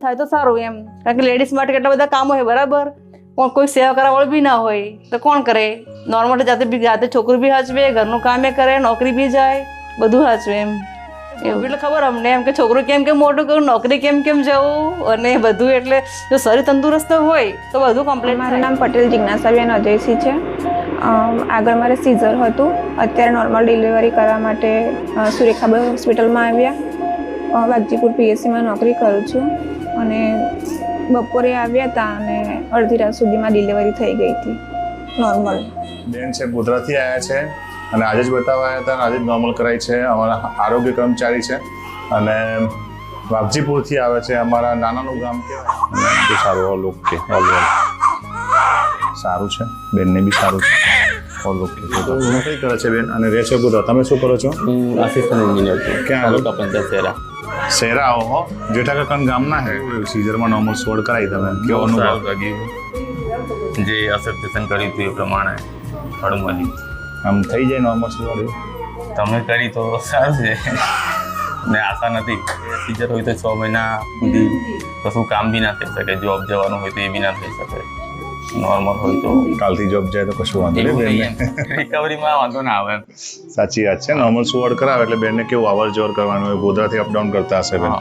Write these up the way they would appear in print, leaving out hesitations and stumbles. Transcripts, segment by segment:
થાય તો સારું એમ, કારણ કે લેડીઝ માટે કેટલા બધા કામો હોય બરાબર, પણ કોઈ સેવા કરાવવાળું બી ના હોય તો કોણ કરે? નોર્મલ જાતે છોકરું બી હાચવે, ઘરનું કામે કરે, નોકરી બી જાય, બધું હાચવે એમ. એવું એટલે ખબર અમને એમ કે છોકરું કેમ કેમ મોટું કરું, નોકરી કેમ કેમ જવું અને બધું. એટલે જો શરીર તંદુરસ્ત હોય તો બધું કમ્પ્લીટ. મારું નામ પટેલ જિજ્ઞાસાબેન અજયસિંહ છે. આગળ મારે સીઝર હતું, અત્યારે નોર્મલ ડિલિવરી કરવા માટે સુરેખાબાઈ હોસ્પિટલમાં આવ્યા. વાઘજીપુર પીએસસીમાં નોકરી કરું છું અને બપોરે આવ્યા હતા અને અડધી રાત સુધીમાં ડિલિવરી થઈ ગઈ હતી નોર્મલ. બેન છે ગોધરાથી આવ્યા છે અને આજે જ બતાવવા આવ્યા હતા અને આજે જ નોર્મલ કરાઈ છે. અમારા આરોગ્ય કર્મચારી છે અને વાઘજીપુરથી આવે છે. અમારા નાનાનું ગામ કહેવાય. સારું ઓકે સારું છે, બેનને બી સારું છે. નોકરી કરે છે બેન અને રહે છે ગોધરા. તમે શું કરો છો? આસિસ્ટન્ટ એન્જિનિયર છું. ક્યાં? તાલુકા પંચાયત શેરા. શેરા હો જેઠા કાકાનું ગામ ના હે. સીઝરમાં નોર્મલ સોડ કરાવી તમે કેવો અનુભવ? જે એસેપ્ટેશન કર્યું હતું એ પ્રમાણે હળમળી આમ થઈ જાય નોર્મલ સોડ? તમે કરી તો સારું છે ને આશા નથી. સીઝર હોય તો 6 મહિના સુધી કશું કામ બી ના થઈ શકે, જોબ જવાનું હોય તો એ બી ના થઈ શકે. નોર્મલ હોય તો કાલથી જોબ જાય તો કશું વાંધો નહીં. રિકવરીમાં વાંધો ના આવે. સાચી વાત છે. નોર્મલ સોડ કરાવે એટલે બેનને કેવું અવર જવર કરવાનું હોય. ગોધરાથી અપડાઉન કરતા હશે બેન.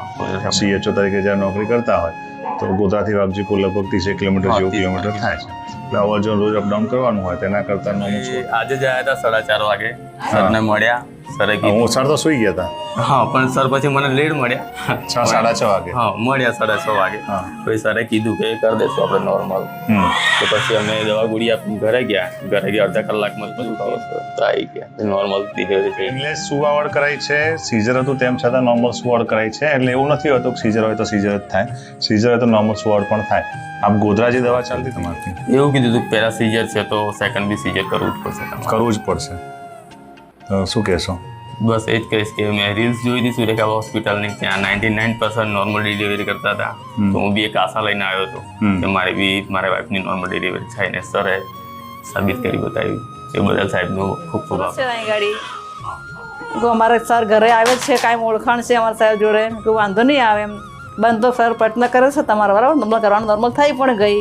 CHO તરીકે જ્યારે નોકરી કરતા હોય તો ગોધરાથી વાઘજીપુર લગભગ 30 કિલોમીટર જેવું કિલોમીટર થાય છે. એટલે અવર જવર રોજ અપડાઉન કરવાનું હોય તેના કરતાં નોર્મલ સોડ. આજે જ આવ્યા હતા 4:30 વાગે, સરને મળ્યા. સરે હું સર તો સુઈ ગયા હતા. હા, પણ સર પછી મને લેટ મળ્યા. 6:30 વાગે. હા, મળ્યા 6:30 વાગે. પછી સરે કીધું કે કરી દેશું આપણે નોર્મલ. તો પછી અમે દવા ગોળી આપીને ઘરે ગયા અડધા કલાકમાં બધું આવી ગયા નોર્મલ ડિલિવરી થઈ. એટલે સુવાવડ કરાઈ છે, સીઝર હતું તેમ છતાં નોર્મલ સુવાવડ કરાઈ છે. એટલે એવું નથી હોતું કે સીઝર હોય તો સીઝર જ થાય, સીઝર હોય તો નોર્મલ સુવાવડ પણ થાય. આપ ગોધરા જે દવા ચાલતી તમારી? એવું કીધું હતું પહેલા સીઝર છે તો સેકન્ડ બી સીઝર કરવું જ પડશે. કરવું જ પડશે. તો શું કહેશો? બસ એ જ કહીશ કે મેં રીલ્સ જોઈ હતી સુરેખા હોસ્પિટલની, ત્યાં 99% નોર્મલ ડિલિવરી કરતા હતા. તો હું બી એક આશા લઈને આવ્યો હતો કે મારા વાઈફની નોર્મલ ડિલિવરી થાય ને સરે સાબિત કરી બતાવ્યું. એ બદલ સાહેબનો ખૂબ ખૂબ આભાર. ગાડી અમારે સર ઘરે આવે છે, કાંઈ ઓળખાણ છે અમારા સાહેબ જોડે, કોઈ વાંધો નહીં આવે એમ. બંધ તો સર પ્રયત્ન કરે છે તમારા બરાબર નોર્મલ કરવાનું, નોર્મલ થઈ પણ ગઈ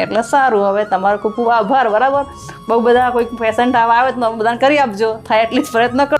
એટલે સારું. હવે તમારો ખૂબ ખૂબ આભાર બરાબર. બહુ બધા કોઈ પેશન્ટ આવે તો બધાને કરી આપજો, થાય એટલી જ પ્રયત્ન કરો.